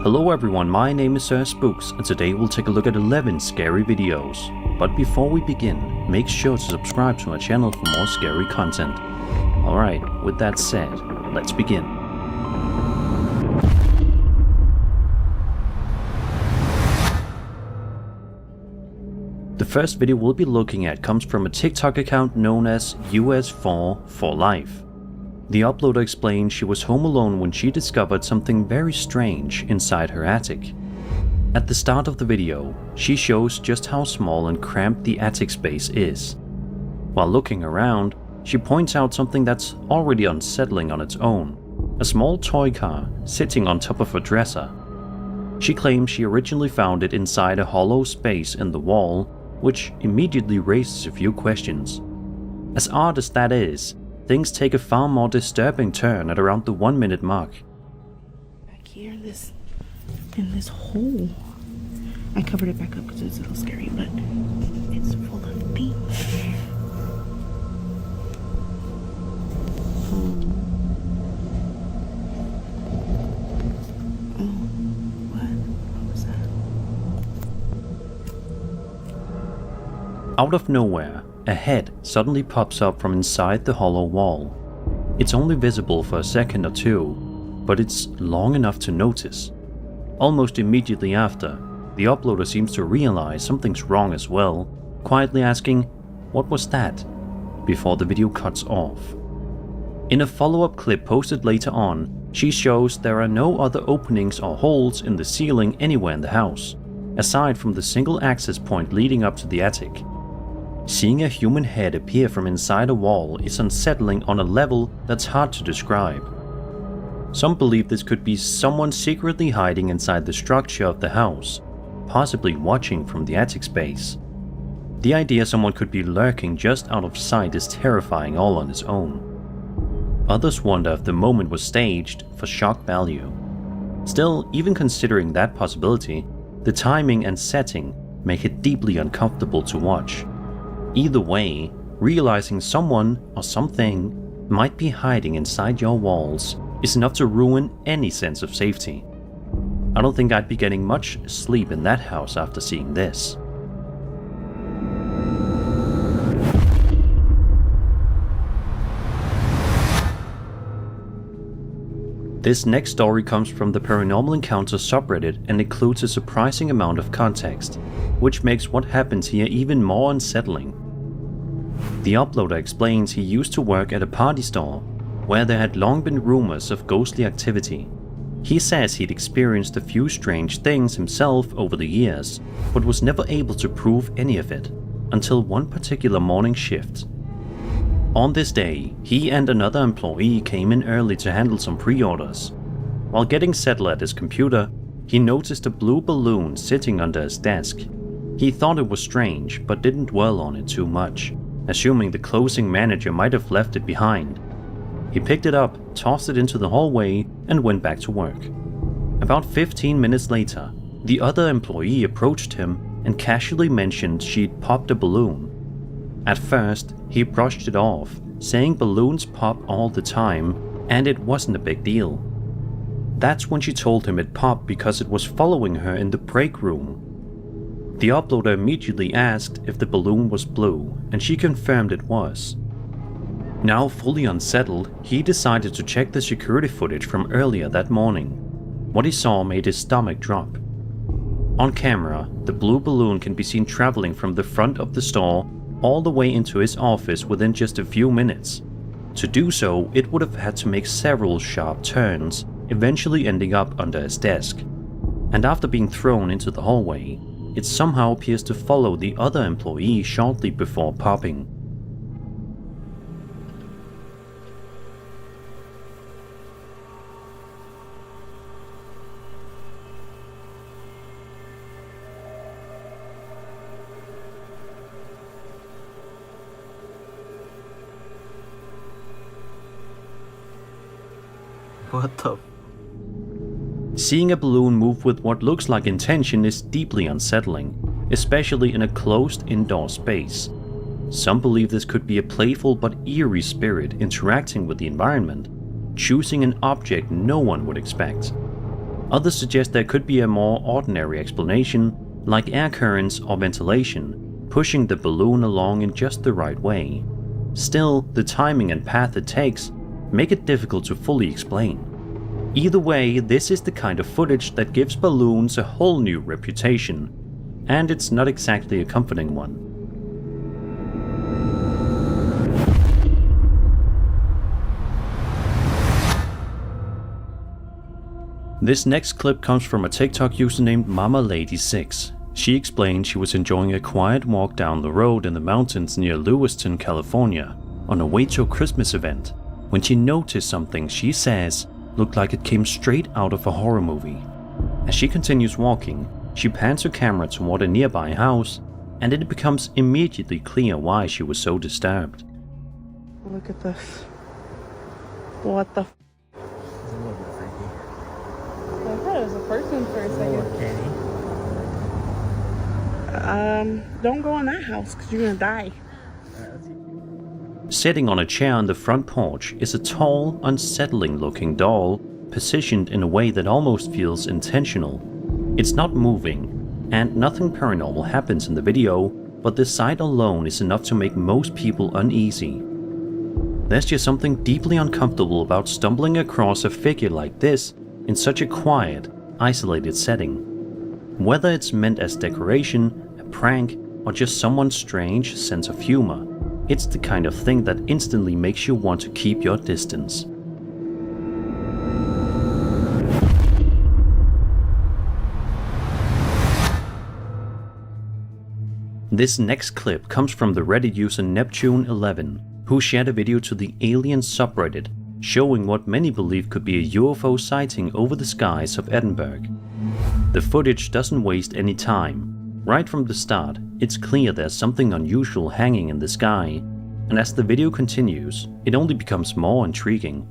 Hello everyone, my name is Sir Spooks, and today we'll take a look at 11 scary videos. But before we begin, make sure to subscribe to my channel for more scary content. Alright, with that said, let's begin. The first video we'll be looking at comes from a TikTok account known as US4 for Life. The uploader explained she was home alone when she discovered something very strange inside her attic. At the start of the video, she shows just how small and cramped the attic space is. While looking around, she points out something that's already unsettling on its own: a small toy car sitting on top of a dresser. She claims she originally found it inside a hollow space in the wall, which immediately raises a few questions. As odd as that is, things take a far more disturbing turn at around the 1 minute mark. Back here, in this hole. I covered it back up because it's a little scary, but it's full of feet. What was that? Out of nowhere, a head suddenly pops up from inside the hollow wall. It's only visible for a second or two, but it's long enough to notice. Almost immediately after, the uploader seems to realize something's wrong as well, quietly asking, "What was that?" before the video cuts off. In a follow-up clip posted later on, she shows there are no other openings or holes in the ceiling anywhere in the house, aside from the single access point leading up to the attic. Seeing a human head appear from inside a wall is unsettling on a level that's hard to describe. Some believe this could be someone secretly hiding inside the structure of the house, possibly watching from the attic space. The idea someone could be lurking just out of sight is terrifying all on its own. Others wonder if the moment was staged for shock value. Still, even considering that possibility, the timing and setting make it deeply uncomfortable to watch. Either way, realizing someone or something might be hiding inside your walls is enough to ruin any sense of safety. I don't think I'd be getting much sleep in that house after seeing this. This next story comes from the Paranormal Encounters subreddit and includes a surprising amount of context, which makes what happens here even more unsettling. The uploader explains he used to work at a party store, where there had long been rumors of ghostly activity. He says he'd experienced a few strange things himself over the years, but was never able to prove any of it, until one particular morning shift. On this day, he and another employee came in early to handle some pre-orders. While getting settled at his computer, he noticed a blue balloon sitting under his desk. He thought it was strange, but didn't dwell on it too much, assuming the closing manager might have left it behind. He picked it up, tossed it into the hallway, and went back to work. About 15 minutes later, the other employee approached him and casually mentioned she'd popped a balloon. At first, he brushed it off, saying balloons pop all the time and it wasn't a big deal. That's when she told him it popped because it was following her in the break room. The uploader immediately asked if the balloon was blue, and she confirmed it was. Now fully unsettled, he decided to check the security footage from earlier that morning. What he saw made his stomach drop. On camera, the blue balloon can be seen traveling from the front of the store all the way into his office within just a few minutes. To do so, it would have had to make several sharp turns, eventually ending up under his desk. And after being thrown into the hallway, it somehow appears to follow the other employee shortly before popping. What the? Seeing a balloon move with what looks like intention is deeply unsettling, especially in a closed indoor space. Some believe this could be a playful but eerie spirit interacting with the environment, choosing an object no one would expect. Others suggest there could be a more ordinary explanation, like air currents or ventilation, pushing the balloon along in just the right way. Still, the timing and path it takes make it difficult to fully explain. Either way, this is the kind of footage that gives balloons a whole new reputation, and it's not exactly a comforting one. This next clip comes from a TikTok user named MamaLady6. She explained she was enjoying a quiet walk down the road in the mountains near Lewiston, California, on her way to a Christmas event, when she noticed something she says looked like it came straight out of a horror movie. As she continues walking, she pans her camera toward a nearby house, and it becomes immediately clear why she was so disturbed. Look at this. What the? It's a little bit freaky. I thought it was a person for a A little second. Don't go in that house because you're gonna die. Sitting on a chair on the front porch is a tall, unsettling looking doll, positioned in a way that almost feels intentional. It's not moving, and nothing paranormal happens in the video, but the sight alone is enough to make most people uneasy. There's just something deeply uncomfortable about stumbling across a figure like this in such a quiet, isolated setting. Whether it's meant as decoration, a prank, or just someone's strange sense of humor, it's the kind of thing that instantly makes you want to keep your distance. This next clip comes from the Reddit user Neptune11, who shared a video to the Alien subreddit showing what many believe could be a UFO sighting over the skies of Edinburgh. The footage doesn't waste any time. Right from the start, it's clear there's something unusual hanging in the sky, and as the video continues, it only becomes more intriguing.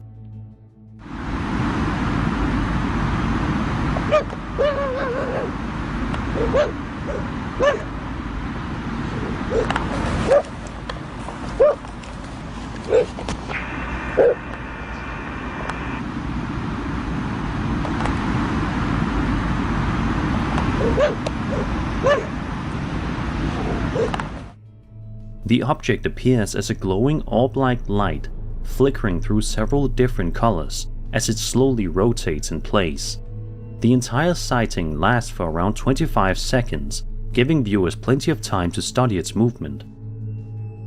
The object appears as a glowing orb-like light, flickering through several different colors as it slowly rotates in place. The entire sighting lasts for around 25 seconds, giving viewers plenty of time to study its movement.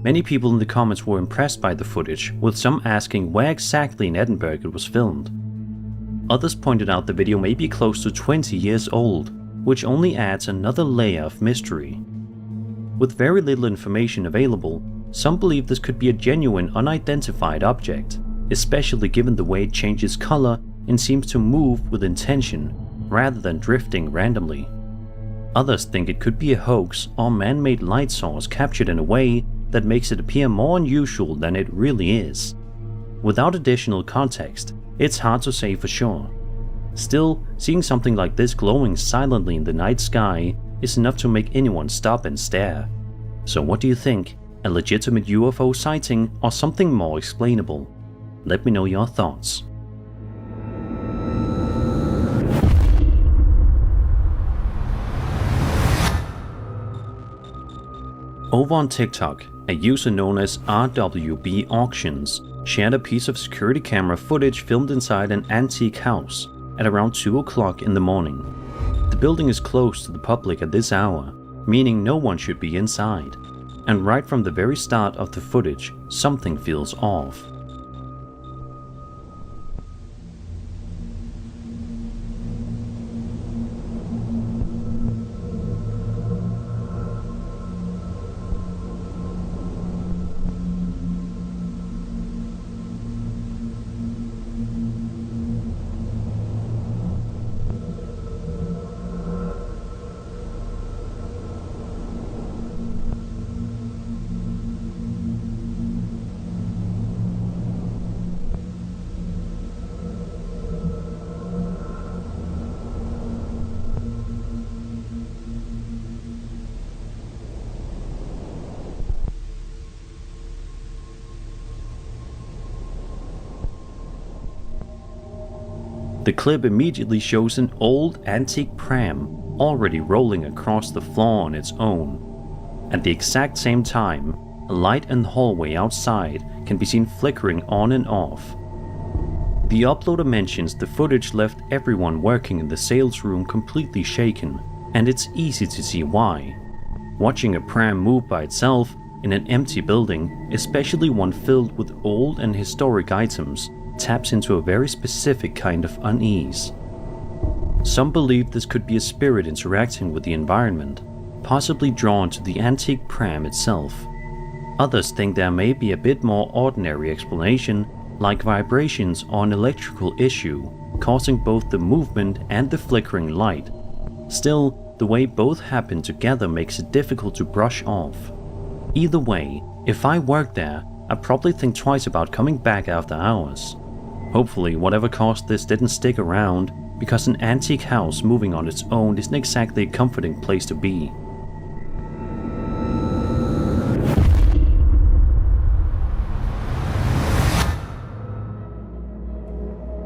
Many people in the comments were impressed by the footage, with some asking where exactly in Edinburgh it was filmed. Others pointed out the video may be close to 20 years old, which only adds another layer of mystery. With very little information available, some believe this could be a genuine unidentified object, especially given the way it changes color and seems to move with intention rather than drifting randomly. Others think it could be a hoax or man-made light source captured in a way that makes it appear more unusual than it really is. Without additional context, it's hard to say for sure. Still, seeing something like this glowing silently in the night sky is enough to make anyone stop and stare. So what do you think? A legitimate UFO sighting or something more explainable? Let me know your thoughts. Over on TikTok, a user known as RWB Auctions shared a piece of security camera footage filmed inside an antique house at around 2 o'clock in the morning. The building is closed to the public at this hour, meaning no one should be inside. And right from the very start of the footage, something feels off. The clip immediately shows an old antique pram already rolling across the floor on its own. At the exact same time, a light in the hallway outside can be seen flickering on and off. The uploader mentions the footage left everyone working in the sales room completely shaken, and it's easy to see why. Watching a pram move by itself in an empty building, especially one filled with old and historic items, taps into a very specific kind of unease. Some believe this could be a spirit interacting with the environment, possibly drawn to the antique pram itself. Others think there may be a bit more ordinary explanation, like vibrations or an electrical issue, causing both the movement and the flickering light. Still, the way both happen together makes it difficult to brush off. Either way, if I worked there, I'd probably think twice about coming back after hours. Hopefully whatever caused this didn't stick around, because an antique house moving on its own isn't exactly a comforting place to be.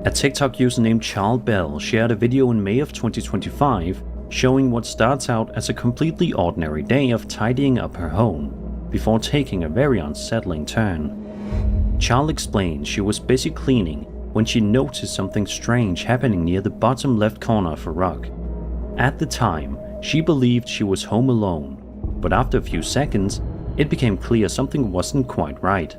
A TikTok user named Charles Bell shared a video in May of 2025 showing what starts out as a completely ordinary day of tidying up her home, before taking a very unsettling turn. Charles explained she was busy cleaning when she noticed something strange happening near the bottom left corner of a rug. At the time, she believed she was home alone, but after a few seconds, it became clear something wasn't quite right.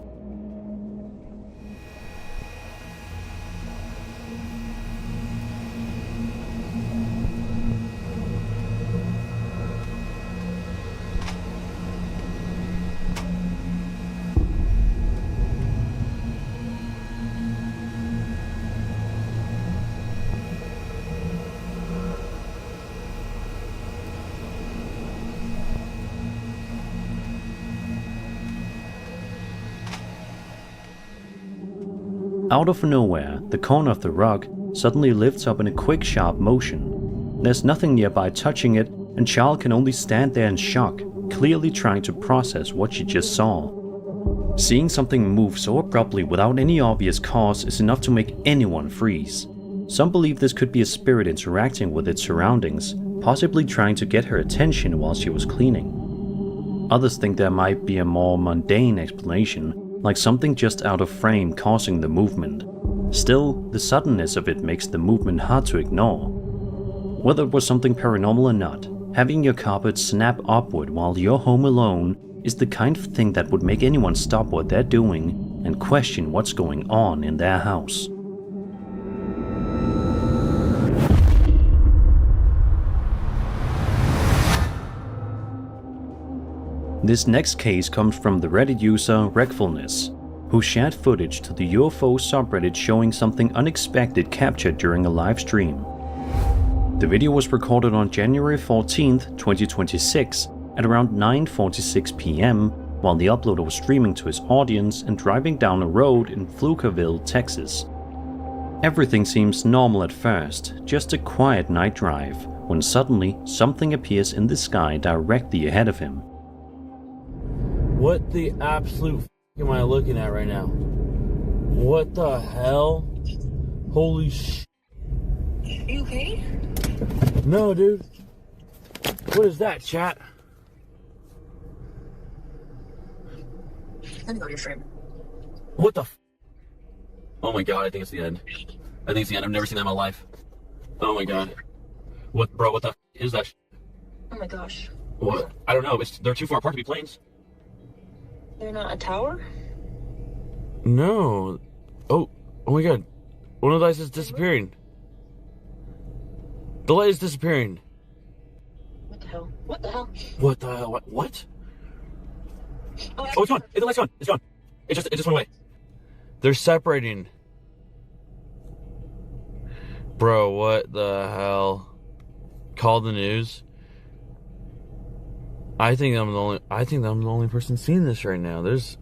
Out of nowhere, the corner of the rug suddenly lifts up in a quick, sharp motion. There's nothing nearby touching it, and Charles can only stand there in shock, clearly trying to process what she just saw. Seeing something move so abruptly without any obvious cause is enough to make anyone freeze. Some believe this could be a spirit interacting with its surroundings, possibly trying to get her attention while she was cleaning. Others think there might be a more mundane explanation, like something just out of frame causing the movement. Still, the suddenness of it makes the movement hard to ignore. Whether it was something paranormal or not, having your carpet snap upward while you're home alone is the kind of thing that would make anyone stop what they're doing and question what's going on in their house. This next case comes from the Reddit user Wreckfulness, who shared footage to the UFO subreddit showing something unexpected captured during a live stream. The video was recorded on January 14th, 2026 at around 9:46 p.m. while the uploader was streaming to his audience and driving down a road in Pflugerville, Texas. Everything seems normal at first, just a quiet night drive, when suddenly something appears in the sky directly ahead of him. What the absolute f*** am I looking at right now? What the hell? Holy sh**. You okay? No, dude. What is that, chat? Let me go to your frame. What the f***? Oh my god, I think it's the end. I think it's the end. I've never seen that in my life. Oh my god. What, bro, what the f*** is that? Oh my gosh. What? I don't know. They're too far apart to be planes. They're not a tower? No. Oh my god. One of the lights is disappearing. The light is disappearing. What the hell? What the hell? What the hell? What? Oh, Oh, it's gone. The light's gone. It's gone. It just went away. They're separating. Bro, what the hell? Call the news. I think I'm the only person seeing this right now. There's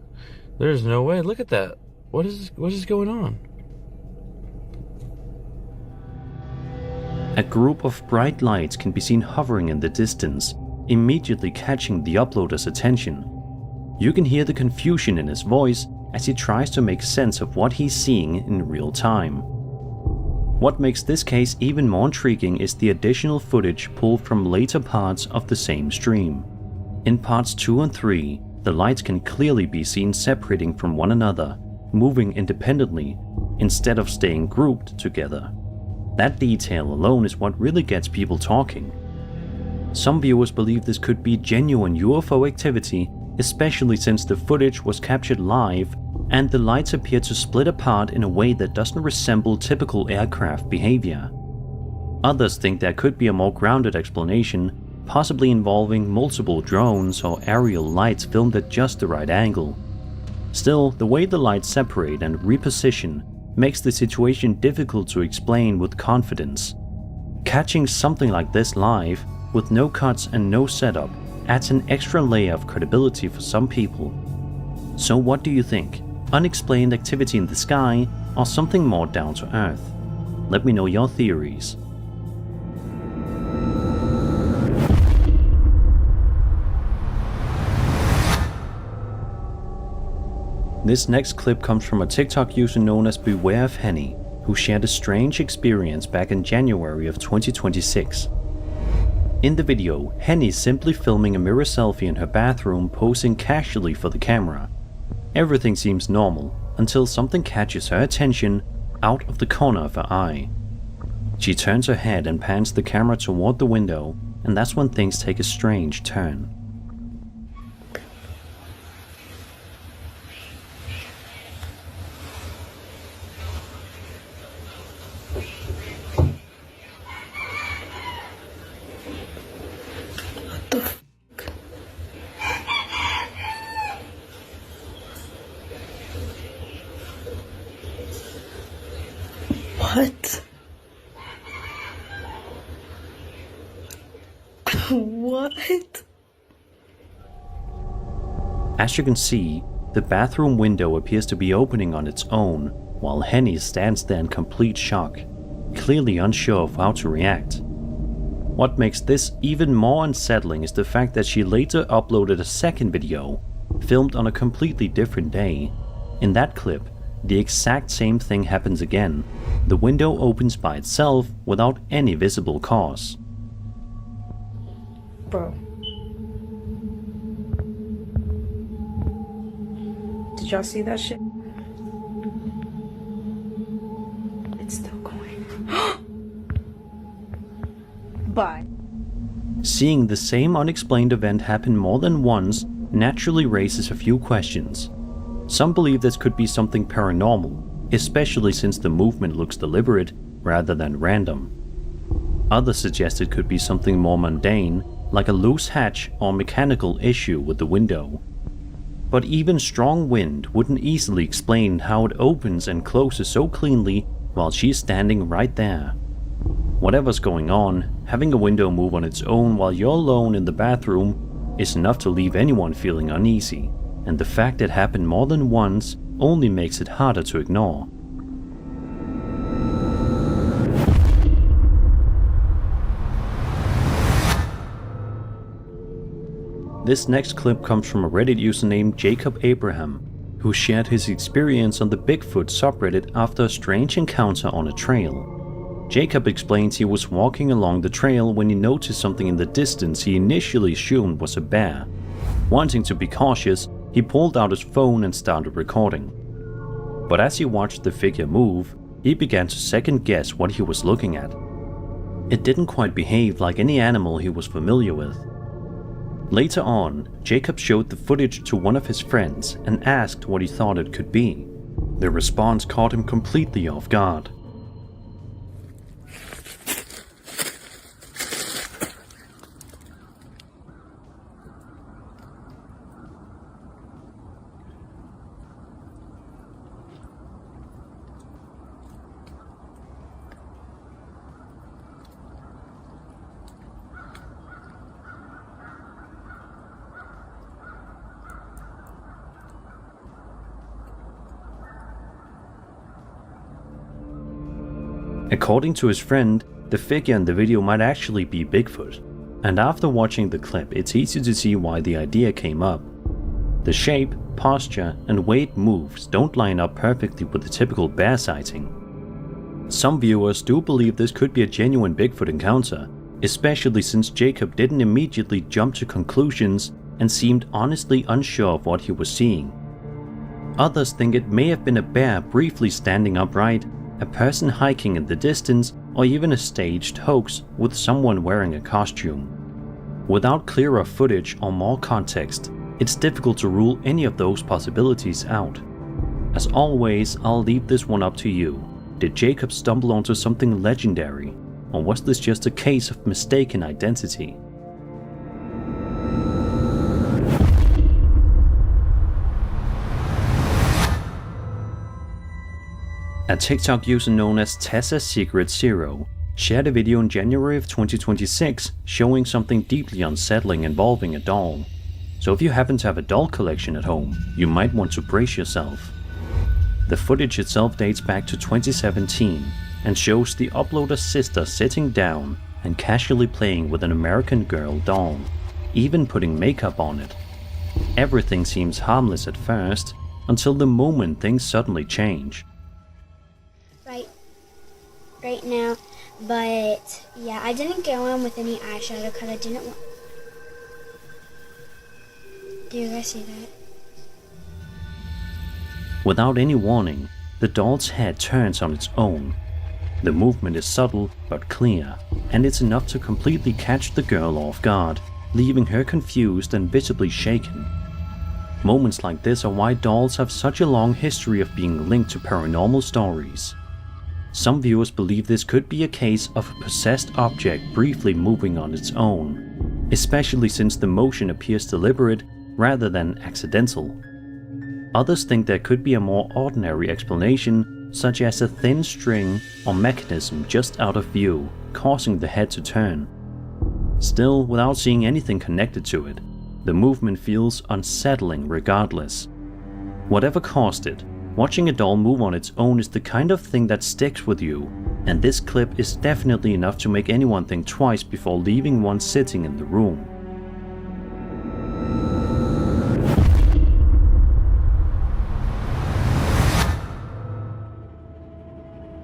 no way. Look at that. What is going on? A group of bright lights can be seen hovering in the distance, immediately catching the uploader's attention. You can hear the confusion in his voice as he tries to make sense of what he's seeing in real time. What makes this case even more intriguing is the additional footage pulled from later parts of the same stream. In parts 2 and 3, the lights can clearly be seen separating from one another, moving independently, instead of staying grouped together. That detail alone is what really gets people talking. Some viewers believe this could be genuine UFO activity, especially since the footage was captured live and the lights appear to split apart in a way that doesn't resemble typical aircraft behavior. Others think there could be a more grounded explanation, possibly involving multiple drones or aerial lights filmed at just the right angle. Still, the way the lights separate and reposition makes the situation difficult to explain with confidence. Catching something like this live, with no cuts and no setup, adds an extra layer of credibility for some people. So what do you think? Unexplained activity in the sky, or something more down to earth? Let me know your theories. This next clip comes from a TikTok user known as Beware of Henny, who shared a strange experience back in January of 2026. In the video, Henny is simply filming a mirror selfie in her bathroom, posing casually for the camera. Everything seems normal, until something catches her attention out of the corner of her eye. She turns her head and pans the camera toward the window, and that's when things take a strange turn. What? What? As you can see, the bathroom window appears to be opening on its own, while Henny stands there in complete shock, clearly unsure of how to react. What makes this even more unsettling is the fact that she later uploaded a second video, filmed on a completely different day. In that clip, the exact same thing happens again. The window opens by itself without any visible cause. Bro. Did y'all see that shit? It's still going. Bye. Seeing the same unexplained event happen more than once naturally raises a few questions. Some believe this could be something paranormal, especially since the movement looks deliberate rather than random. Others suggest it could be something more mundane, like a loose hatch or mechanical issue with the window. But even strong wind wouldn't easily explain how it opens and closes so cleanly while she's standing right there. Whatever's going on, having a window move on its own while you're alone in the bathroom is enough to leave anyone feeling uneasy, and the fact it happened more than once only makes it harder to ignore. This next clip comes from a Reddit user named Jacob Abraham, who shared his experience on the Bigfoot subreddit after a strange encounter on a trail. Jacob explains he was walking along the trail when he noticed something in the distance he initially assumed was a bear. Wanting to be cautious, he pulled out his phone and started recording. But as he watched the figure move, he began to second guess what he was looking at. It didn't quite behave like any animal he was familiar with. Later on, Jacob showed the footage to one of his friends and asked what he thought it could be. The response caught him completely off guard. According to his friend, the figure in the video might actually be Bigfoot, and after watching the clip, it's easy to see why the idea came up. The shape, posture, and way it moves don't line up perfectly with the typical bear sighting. Some viewers do believe this could be a genuine Bigfoot encounter, especially since Jacob didn't immediately jump to conclusions and seemed honestly unsure of what he was seeing. Others think it may have been a bear briefly standing upright, a person hiking in the distance, or even a staged hoax with someone wearing a costume. Without clearer footage or more context, it's difficult to rule any of those possibilities out. As always, I'll leave this one up to you. Did Jacob stumble onto something legendary, or was this just a case of mistaken identity? A TikTok user known as TessaSecret0 shared a video in January of 2026 showing something deeply unsettling involving a doll. So if you happen to have a doll collection at home, you might want to brace yourself. The footage itself dates back to 2017 and shows the uploader's sister sitting down and casually playing with an American Girl doll, even putting makeup on it. Everything seems harmless at first, until the moment things suddenly change. Right now, but yeah, I didn't go in with any eyeshadow because I didn't want. Do you guys see that? Without any warning, the doll's head turns on its own. The movement is subtle but clear, and it's enough to completely catch the girl off guard, leaving her confused and visibly shaken. Moments like this are why dolls have such a long history of being linked to paranormal stories. Some viewers believe this could be a case of a possessed object briefly moving on its own, especially since the motion appears deliberate rather than accidental. Others think there could be a more ordinary explanation, such as a thin string or mechanism just out of view, causing the head to turn. Still, without seeing anything connected to it, the movement feels unsettling regardless. Whatever caused it, watching a doll move on its own is the kind of thing that sticks with you, and this clip is definitely enough to make anyone think twice before leaving one sitting in the room.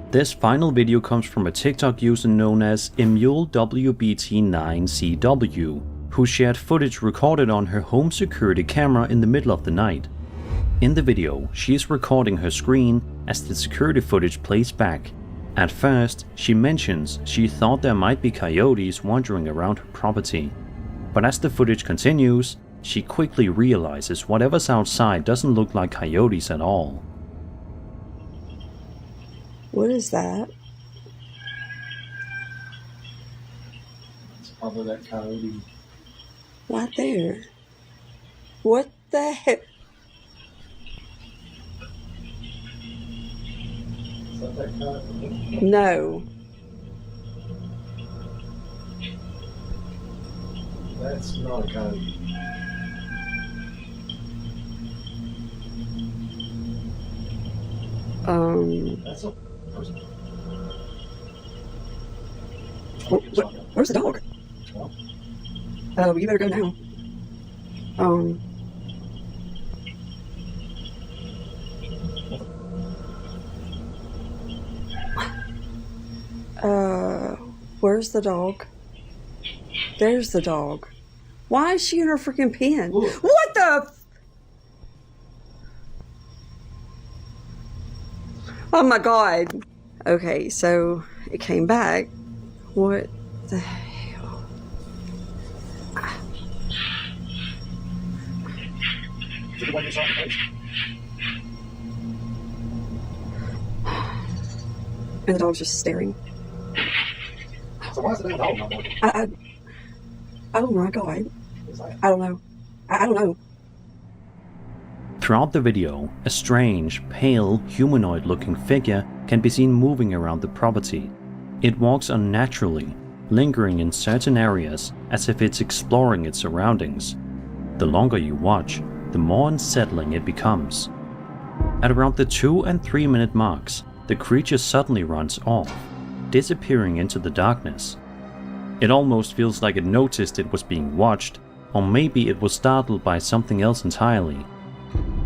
This final video comes from a TikTok user known as EmuleWBT9CW, who shared footage recorded on her home security camera in the middle of the night. In the video, she is recording her screen as the security footage plays back. At first, she mentions she thought there might be coyotes wandering around her property. But as the footage continues, she quickly realizes whatever's outside doesn't look like coyotes at all. What is that? It's probably that coyote. Right there. What the heck? Is that that coyote? No. That's not a coyote. That's a person. Where's the dog? Well, You better go now. Where's the dog? There's the dog. Why is she in her freaking pen? Ooh. What the? Oh my god. Okay, so it came back. What the hell? Is it the one you saw in the face? And the dog's just staring. So why is the damn dog not working? Oh my god. What's that? I don't know. I don't know. Throughout the video, a strange, pale, humanoid-looking figure can be seen moving around the property. It walks unnaturally, lingering in certain areas as if it's exploring its surroundings. The longer you watch, the more unsettling it becomes. At around the 2 and 3 minute marks, the creature suddenly runs off, disappearing into the darkness. It almost feels like it noticed it was being watched, or maybe it was startled by something else entirely.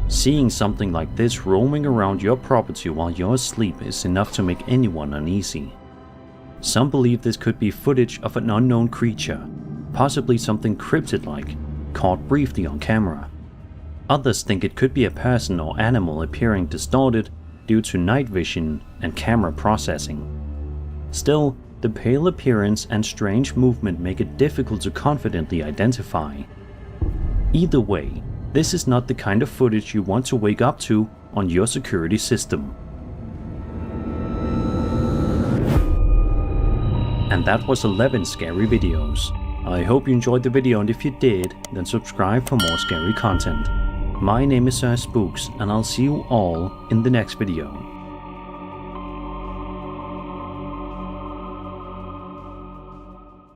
Seeing something like this roaming around your property while you're asleep is enough to make anyone uneasy. Some believe this could be footage of an unknown creature, possibly something cryptid-like, caught briefly on camera. Others think it could be a person or animal appearing distorted due to night vision and camera processing. Still, the pale appearance and strange movement make it difficult to confidently identify. Either way, this is not the kind of footage you want to wake up to on your security system. And that was 11 scary videos. I hope you enjoyed the video, and if you did, then subscribe for more scary content. My name is Sir Spooks, and I'll see you all in the next video.